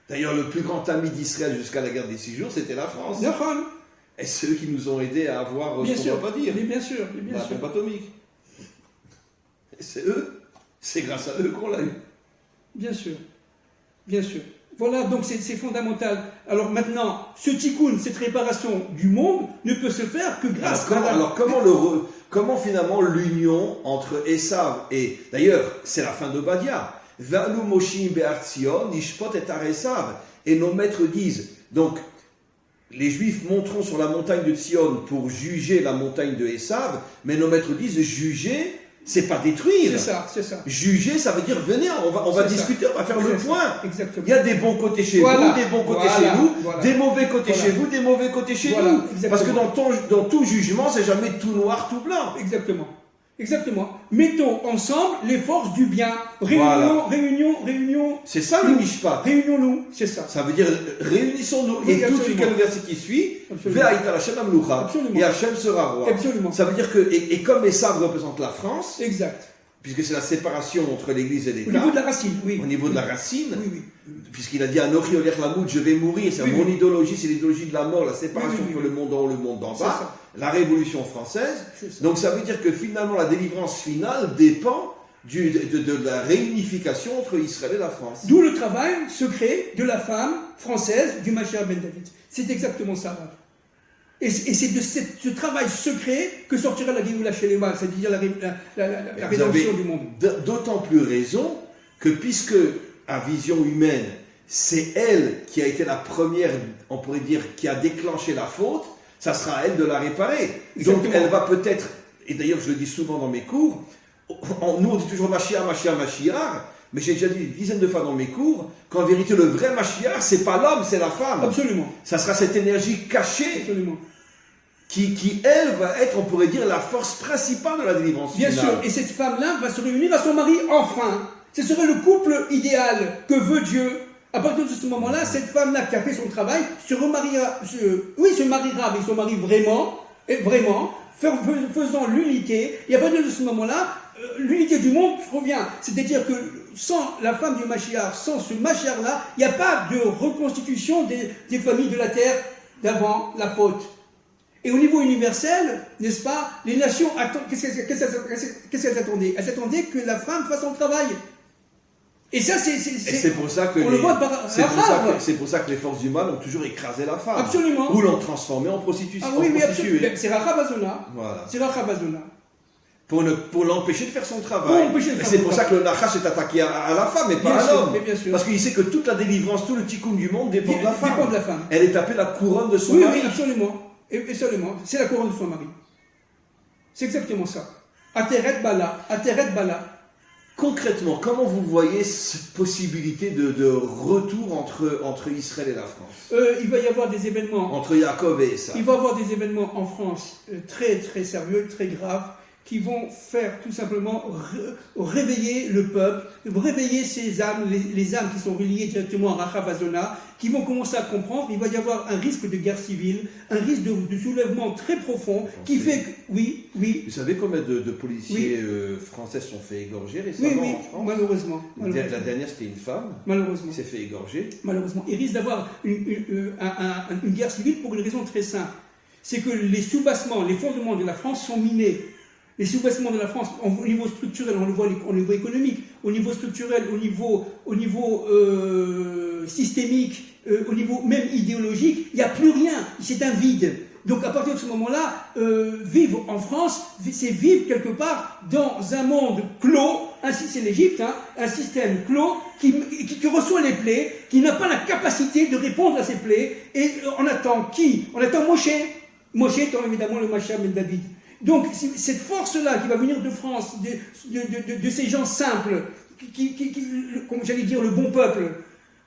D'ailleurs, le plus grand ami d'Israël jusqu'à la guerre des 6 jours, c'était la France. Et c'est eux qui nous ont aidés à avoir ce qu'on ne doit pas dire. Mais bien sûr. La bombe atomique. Et c'est eux, c'est grâce à eux qu'on l'a eu. Bien sûr. Voilà, donc c'est fondamental. Alors maintenant, ce tikkun, cette réparation du monde, ne peut se faire que grâce à... Alors comment finalement l'union entre Esav et... D'ailleurs, c'est la fin de Badia. Va'alu Moshim be'ar Tzion, nishpot et ar Esav. Et nos maîtres disent, donc, les Juifs monteront sur la montagne de Tzion pour juger la montagne de Esav, mais nos maîtres disent, juger, c'est pas détruire. C'est ça. Juger, ça veut dire, venez, on va discuter, on va faire le point. Exactement. Il y a des bons côtés chez vous, des bons côtés chez nous, des mauvais côtés chez vous, des mauvais côtés chez nous. Exactement. Parce que dans tout jugement, c'est jamais tout noir, tout blanc. Exactement. Mettons ensemble les forces du bien. Réunion. C'est ça le mishpat. Réunions-nous, c'est ça. Ça veut dire réunissons-nous. Et tout de suite, le verset qui suit, et Hachem sera roi. Absolument. Ça veut dire que, et comme Esav représente la France, exact. Puisque c'est la séparation entre l'Église et l'État. Au niveau de la racine, oui. Au niveau de la racine. Oui. Puisqu'il a dit Anochi Olech Lamout, je vais mourir. C'est mon idéologie, c'est l'idéologie de la mort, la séparation entre le monde en haut et le monde d'en bas. La Révolution française. Donc ça veut dire que finalement la délivrance finale dépend de la réunification entre Israël et la France. D'où le travail secret de la femme française du Mashiach ben David. C'est exactement ça. Et c'est de ce travail secret que sortira la Géoula Shelema, c'est-à-dire la rédemption du monde. D'autant plus raison que puisque, à vision humaine, c'est elle qui a été la première, on pourrait dire, qui a déclenché la faute, ça sera à elle de la réparer. Exactement. Donc elle va peut-être, et d'ailleurs je le dis souvent dans mes cours, nous on dit toujours Mashiach, mais j'ai déjà dit une dizaine de fois dans mes cours qu'en vérité le vrai Mashiach, c'est pas l'homme, c'est la femme. Absolument. Ça sera cette énergie cachée. Absolument. Qui, elle, va être, on pourrait dire, la force principale de la délivrance finale. Bien sûr, et cette femme-là va se réunir à son mari enfin. Ce serait le couple idéal que veut Dieu. À partir de ce moment-là, cette femme-là qui a fait son travail se mariera avec son mari vraiment, faisant l'unité. Et à partir de ce moment-là, l'unité du monde revient. C'est-à-dire que sans la femme du Mashiach, sans ce Mashiach-là, il n'y a pas de reconstitution des familles de la terre d'avant la faute. Et au niveau universel, n'est-ce pas, les nations attendent. Qu'est-ce qu'elles attendaient? Elles attendaient que la femme fasse son travail. Et ça, c'est pour ça que c'est pour ça que les forces du mal ont toujours écrasé la femme. Absolument. Ou l'ont transformée en prostituée. Ah oui, mais absolument. C'est Rachab Azona. Voilà. C'est Rachab Azona. Pour l'empêcher de faire son travail. C'est pour ça que le Nachash est attaqué à la femme et pas à l'homme. Parce qu'il sait que toute la délivrance, tout le tikkun du monde dépend de la femme. Elle est appelée la couronne de son mari. Oui, absolument. Et seulement, c'est la couronne de son mari. C'est exactement ça. Ateret Bala, Ateret Bala. Concrètement, comment vous voyez cette possibilité de retour entre Israël et la France? Il va y avoir des événements. Entre Jacob et Esav. Il va y avoir des événements en France très très sérieux, très graves, qui vont faire tout simplement réveiller le peuple, réveiller ces âmes, les âmes qui sont reliées directement à Rachav Azona, qui vont commencer à comprendre. Il va y avoir un risque de guerre civile, un risque de soulèvement très profond, qui fait que... Oui. Vous savez combien de policiers français sont fait égorger récemment en France? Malheureusement. La dernière, c'était une femme. Malheureusement. Qui s'est fait égorger. Malheureusement. Il risque d'avoir une guerre civile pour une raison très simple. C'est que les soubassements, les fondements de la France sont minés. Les soubassements de la France, au niveau structurel, on le voit au niveau économique, au niveau structurel, au niveau systémique, au niveau même idéologique, il n'y a plus rien, c'est un vide. Donc à partir de ce moment-là, vivre en France, c'est vivre quelque part dans un monde clos, ainsi c'est l'Égypte, un système clos qui reçoit les plaies, qui n'a pas la capacité de répondre à ces plaies, et on attend qui? On attend Moshe. Moshe étant évidemment le Mashiach ben David. Donc, cette force-là qui va venir de France, de ces gens simples, comme j'allais dire, le bon peuple,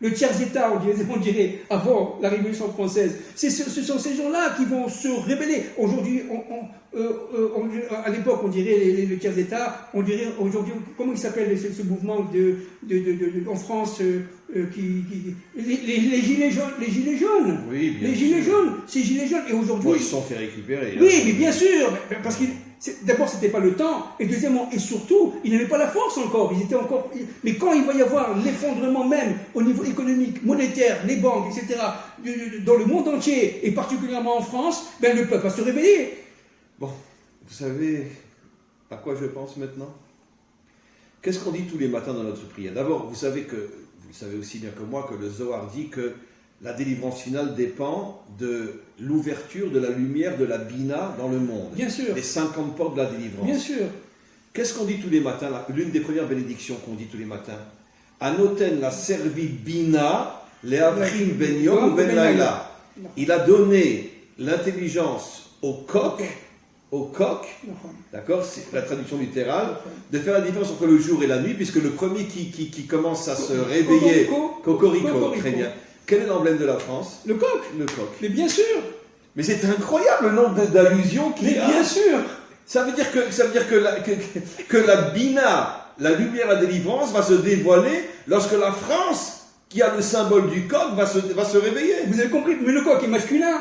le tiers-État, on dirait, avant la Révolution française, ce sont ces gens-là qui vont se rébeller. Aujourd'hui, à l'époque, on dirait le tiers-État, on dirait aujourd'hui, comment il s'appelle ce mouvement en France les gilets jaunes. Oui, bien les gilets jaunes, ces gilets jaunes. Et aujourd'hui, ils se sont fait récupérer. Oui, mais bien sûr, parce que d'abord, c'était pas le temps, et deuxièmement, et surtout, ils n'avaient pas la force encore. Ils étaient encore. Mais quand il va y avoir l'effondrement même au niveau économique, monétaire, les banques, etc., dans le monde entier, et particulièrement en France, ben le peuple va se réveiller. Bon, vous savez à quoi je pense maintenant? Qu'est-ce qu'on dit tous les matins dans notre prière? D'abord, vous savez aussi bien que moi que le Zohar dit que la délivrance finale dépend de l'ouverture de la lumière de la Bina dans le monde. Bien sûr. Les 50 portes de la délivrance. Bien sûr. Qu'est-ce qu'on dit tous les matins? L'une des premières bénédictions qu'on dit tous les matins. Anoten l'a servi Bina, Leavrim ben Yom ou ben Laila. Il a donné l'intelligence au coq, d'accord, c'est la traduction littérale, de faire la différence entre le jour et la nuit, puisque le premier qui commence à se réveiller, Cocorico, très bien. Quel est l'emblème de la France? Le coq. Le coq. Mais bien sûr. Mais c'est incroyable le nombre d'allusions qu'il y a. Mais bien sûr. Ça veut dire que la Bina, la lumière, la délivrance, va se dévoiler lorsque la France, qui a le symbole du coq, va se réveiller. Vous avez compris? Mais le coq est masculin.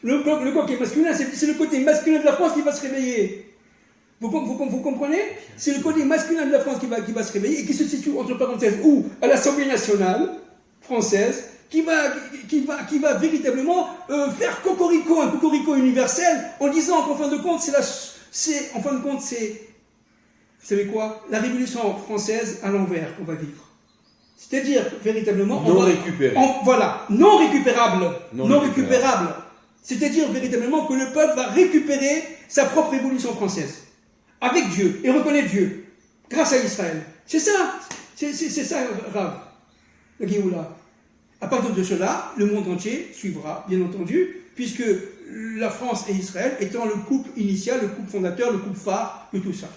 Le coq est masculin, c'est le côté masculin de la France qui va se réveiller. Vous comprenez? C'est le côté masculin de la France qui va se réveiller et qui se situe entre parenthèses où? À l'Assemblée nationale française, qui va véritablement faire cocorico, un cocorico universel, en disant qu'en fin de compte, c'est, vous savez quoi? La Révolution française à l'envers qu'on va vivre. C'est-à-dire, véritablement... Non récupéré. Voilà, non récupérable. Non récupérable. C'est-à-dire, véritablement, que le peuple va récupérer sa propre révolution française. Avec Dieu, et reconnaître Dieu. Grâce à Israël. C'est ça. C'est ça, Rav. La Géoula. À partir de cela, le monde entier suivra, bien entendu, puisque la France et Israël étant le couple initial, le couple fondateur, le couple phare de tout ça.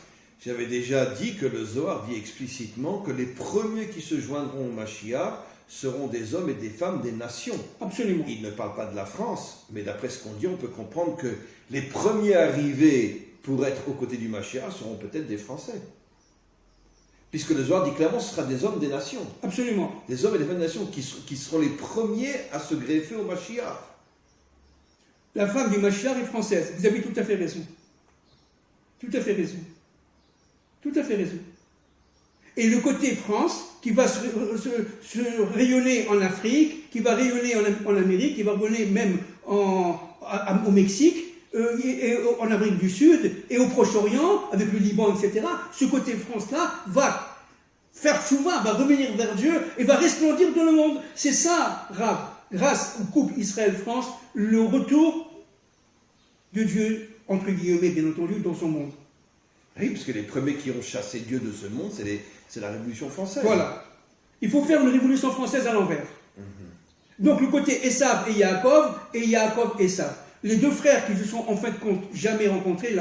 J'avais déjà dit que le Zohar dit explicitement que les premiers qui se joindront au Mashiach seront des hommes et des femmes des nations. Absolument. Il ne parle pas de la France, mais d'après ce qu'on dit, on peut comprendre que les premiers arrivés pour être aux côtés du Mashiach seront peut-être des Français. Puisque le Zohar dit clairement que ce sera des hommes des nations. Absolument. Des hommes et des femmes des nations qui seront les premiers à se greffer au Mashiach. La femme du Mashiach est française. Vous avez tout à fait raison. Tout à fait raison. Tout à fait raison. Et le côté France, qui va se rayonner en Afrique, qui va rayonner en Amérique, qui va rayonner même au Mexique, et en Amérique du Sud, et au Proche-Orient, avec le Liban, etc. Ce côté France-là va faire chouva, va revenir vers Dieu, et va resplendir dans le monde. C'est ça, Rav, grâce au couple Israël-France, le retour de Dieu, entre guillemets, bien entendu, dans son monde. Oui, parce que les premiers qui ont chassé Dieu de ce monde, c'est la Révolution française. Voilà. Il faut faire une Révolution française à l'envers. Donc le côté Esav et Yaakov Esav. Les deux frères qui se sont en fin de compte jamais rencontrés,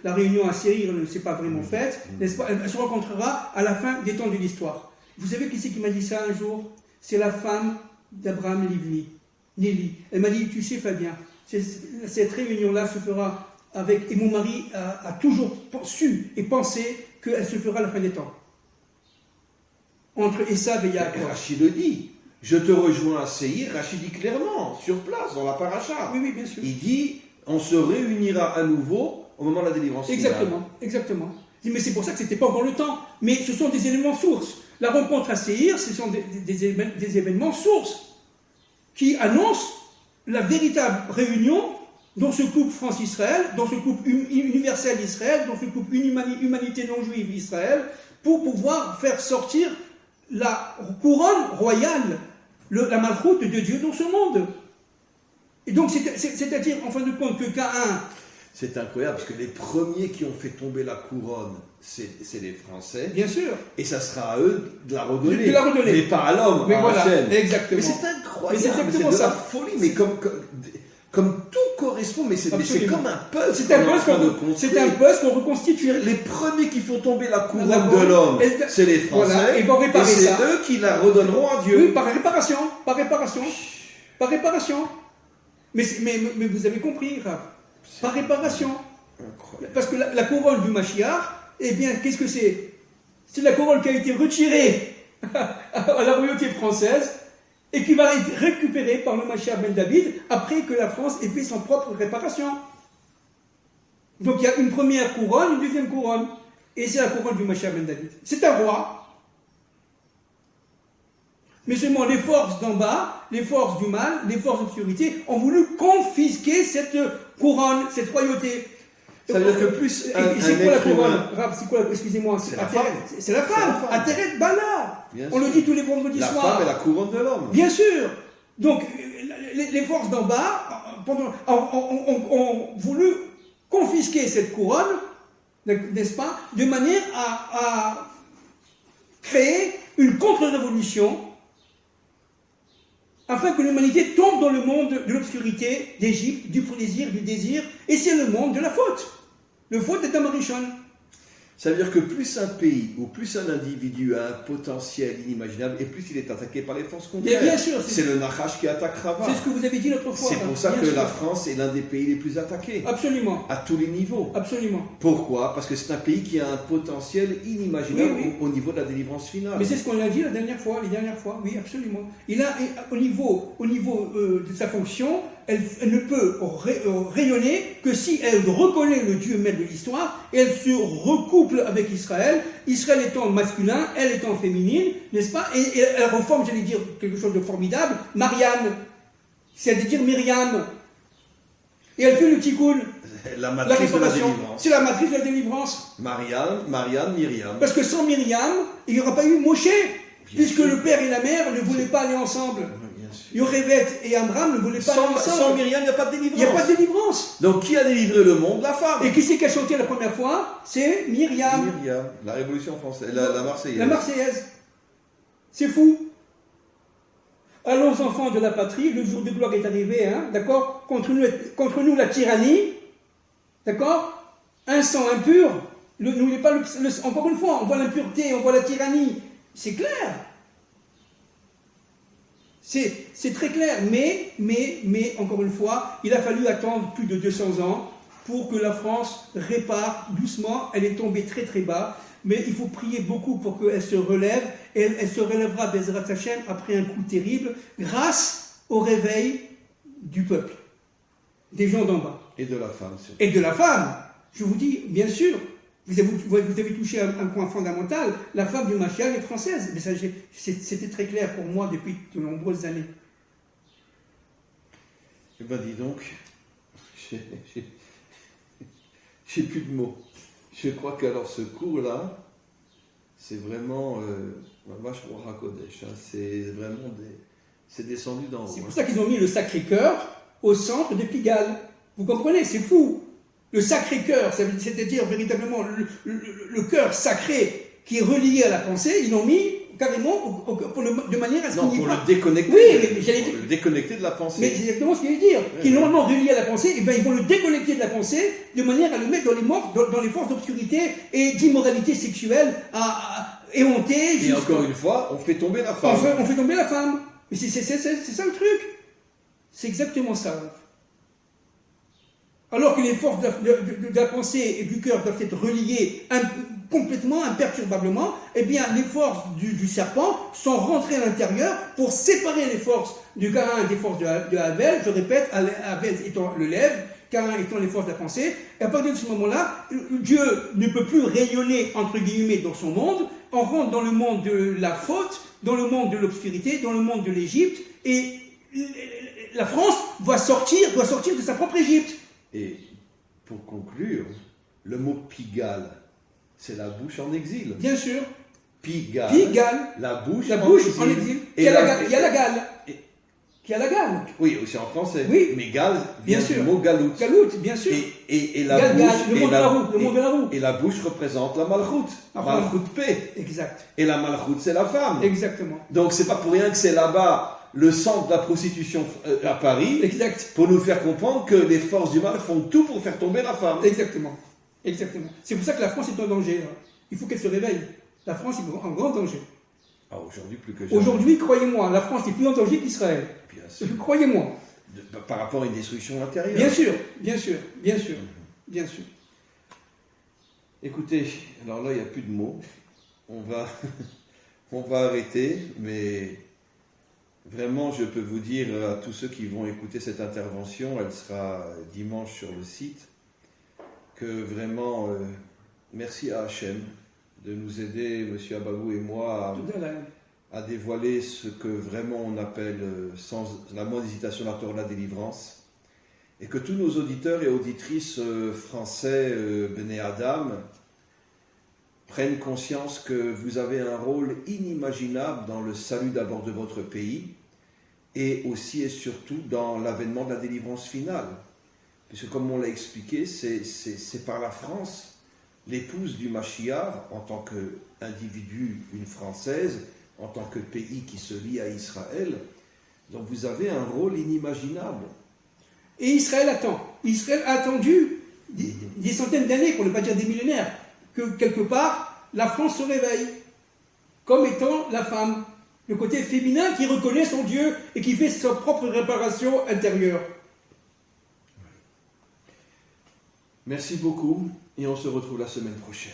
la réunion à Séir ne s'est pas vraiment faite, n'est-ce pas? Elle se rencontrera à la fin des temps de l'histoire. Vous savez qui c'est qui m'a dit ça un jour? C'est la femme d'Abraham Livni, Nelly. Elle m'a dit, tu sais Fabien, cette réunion-là se fera avec, et mon mari a toujours su et pensé qu'elle se fera à la fin des temps. Entre Esav et Yaakov. Rachid le dit. Je te rejoins à Séir. Rachid dit clairement, sur place, dans la paracha. Oui, bien sûr. Il dit, on se réunira à nouveau au moment de la délivrance finale. Exactement. Mais c'est pour ça que ce n'était pas encore le temps. Mais ce sont des éléments sources. La rencontre à Séir, ce sont des événements sources qui annoncent la véritable réunion dans ce couple France-Israël, dans ce couple universel Israël, dans ce couple humanité non juive Israël, pour pouvoir faire sortir la couronne royale, la malchoute de Dieu dans ce monde. Et donc, c'est-à-dire, en fin de compte, que Caïn... C'est incroyable, parce que les premiers qui ont fait tomber la couronne, c'est les Français. Bien sûr. Et ça sera à eux de la redonner. De la redonner. Mais pas à l'homme, mais à voilà, Hachem. exactement. Mais c'est incroyable, c'est exactement de ça. la folie, mais comme tout correspond, mais c'est comme un puzzle. C'est un puzzle qu'on reconstitue. Les premiers qui font tomber la couronne de l'homme, c'est les Français. Voilà, et c'est eux qui la redonneront à Dieu. Oui, par réparation. Mais vous avez compris, Raph. Par réparation. Incroyable. Parce que la couronne du Mashiach, eh bien, qu'est-ce que c'est? C'est la couronne qui a été retirée à la royauté française et qui va être récupérée par le Mashiach ben David après que la France ait fait son propre réparation. Donc il y a une première couronne, une deuxième couronne. Et c'est la couronne du Mashiach ben David. C'est un roi. Mais seulement les forces d'en bas, les forces du mal, les forces d'obscurité ont voulu confisquer cette couronne, cette royauté. Ça veut dire que plus c'est quoi la couronne? C'est quoi? Excusez-moi. C'est la femme. C'est la femme. Ateret Bala. On le dit tous les vendredis soirs. La femme est la couronne de l'homme. Bien sûr. Donc, les forces d'en bas ont voulu confisquer cette couronne, n'est-ce pas, de manière à créer une contre-révolution afin que l'humanité tombe dans le monde de l'obscurité, d'Égypte, du plaisir, du désir, et c'est le monde de la faute. Le faute est un Rishon. Ça veut dire que plus un pays ou plus un individu a un potentiel inimaginable, et plus il est attaqué par les forces contraires. Bien sûr, c'est le Nachash qui attaque Rava. C'est ce que vous avez dit l'autre fois. C'est pour ça que la France est l'un des pays les plus attaqués. Absolument. À tous les niveaux. Absolument. Pourquoi? Parce que c'est un pays qui a un potentiel inimaginable au niveau de la délivrance finale. Mais c'est ce qu'on a dit les dernières fois. Oui, absolument. Il a, au niveau de sa fonction, elle ne peut rayonner que si elle reconnaît le Dieu maître de l'histoire et elle se recouple avec Israël, Israël étant masculin, elle étant féminine, n'est-ce pas? Et elle reforme, j'allais dire, quelque chose de formidable, Marianne, c'est-à-dire Myriam. Et elle fait le tikkun. La matrice de la délivrance. C'est la matrice de la délivrance. Marianne, Myriam. Parce que sans Myriam, il n'y aura pas eu Moshe, puisque le père et la mère ne voulaient pas aller ensemble. Yorévet et Amram ne voulaient pas aller ensemble. Sans Myriam, il n'y a pas de délivrance. Il n'y a pas de délivrance. Donc qui a délivré le monde? La femme. Et qui c'est qui a chanté la première fois? C'est Myriam. La Révolution française, la Marseillaise. La Marseillaise. C'est fou. Allons enfants de la patrie, le jour de gloire est arrivé, hein, d'accord? Contre nous la tyrannie, d'accord? Un sang impur. N'oubliez pas encore une fois, on voit l'impureté, on voit la tyrannie. C'est clair. C'est très clair, mais, encore une fois, il a fallu attendre plus de 200 ans pour que la France répare doucement. Elle est tombée très très bas, mais il faut prier beaucoup pour qu'elle se relève, et elle se relèvera, Bezrat Hashem, après un coup terrible, grâce au réveil du peuple, des gens d'en bas. Et de la femme, surtout. Et de la femme. Je vous dis, bien sûr, vous avez touché un point fondamental, la femme du Mashiach est française. Mais c'était très clair pour moi depuis de nombreuses années. Eh bien, dis donc, j'ai plus de mots. Je crois qu'alors ce cours-là, c'est vraiment vache pour Hakodesh. C'est vraiment c'est descendu d'en haut. C'est pour ça qu'ils ont mis le Sacré-Cœur au centre de Pigalle. Vous comprenez, c'est fou. Le Sacré-Cœur, c'est-à-dire véritablement le cœur sacré qui est relié à la pensée, ils l'ont mis carrément de manière à ce Non, qu'il n'y ait pour pas... le déconnecter. Oui, mais j'allais dire... Pour le déconnecter de la pensée. Mais c'est exactement ce qu'il veut dire. Qui est normalement relié à la pensée, et bien ils vont le déconnecter de la pensée de manière à le mettre dans les forces d'obscurité et d'immoralité sexuelle à éhonter. Et encore une fois, on fait tomber la femme. On fait tomber la femme. Mais c'est ça le truc. C'est exactement ça. Alors que les forces de la pensée et du cœur doivent être reliées complètement, imperturbablement, eh bien, les forces du serpent sont rentrées à l'intérieur pour séparer les forces du Caïn des forces de Abel. Je répète, Abel étant le lèvre, Caïn étant les forces de la pensée. Et à partir de ce moment-là, Dieu ne peut plus rayonner, entre guillemets, dans son monde. On rentre dans le monde de la faute, dans le monde de l'obscurité, dans le monde de l'Égypte, et la France doit sortir de sa propre Égypte. Et pour conclure, le mot Pigalle, c'est la bouche en exil. Bien sûr. Pigalle. La bouche en exil. Il y a la Galle. Qui a la Galle. Oui, aussi en français. Oui. Mais Galle Bien vient sûr. du mot galout. Galout, bien sûr. Et la Gal, bouche. le monde de la roue. Le monde de la roue. Et la bouche représente la malchoute. Malchoute paix. Exact. Et la malchoute, c'est la femme. Exactement. Donc c'est pas pour rien que c'est là-bas le centre de la prostitution à Paris. Exact. Pour nous faire comprendre que les forces du mal font tout pour faire tomber la femme. Exactement. Exactement. C'est pour ça que la France est en danger. Là. Il faut qu'elle se réveille. La France est en grand danger. Ah, aujourd'hui, plus que jamais. Aujourd'hui, croyez-moi, la France est plus en danger qu'Israël. Bien sûr. Croyez-moi. Par rapport à une destruction intérieure. Bien sûr, bien sûr, bien sûr, bien sûr. Écoutez, alors là, il n'y a plus de mots. On va arrêter, mais vraiment, je peux vous dire à tous ceux qui vont écouter cette intervention, elle sera dimanche sur le site, que vraiment, merci à Hachem de nous aider, M. Ababou et moi, à dévoiler ce que vraiment on appelle, sans la moindre hésitation, la Torah de la délivrance. Et que tous nos auditeurs et auditrices français, Béné Adam, prennent conscience que vous avez un rôle inimaginable dans le salut d'abord de votre pays, et aussi et surtout dans l'avènement de la délivrance finale. Puisque comme on l'a expliqué, c'est par la France, l'épouse du Mashiach, en tant qu'individu, une Française, en tant que pays qui se lie à Israël. Donc vous avez un rôle inimaginable. Et Israël attend. Israël a attendu des centaines d'années, pour ne pas dire des millénaires, que quelque part, la France se réveille, comme étant la femme. Le côté féminin qui reconnaît son Dieu et qui fait sa propre réparation intérieure. Merci beaucoup et on se retrouve la semaine prochaine.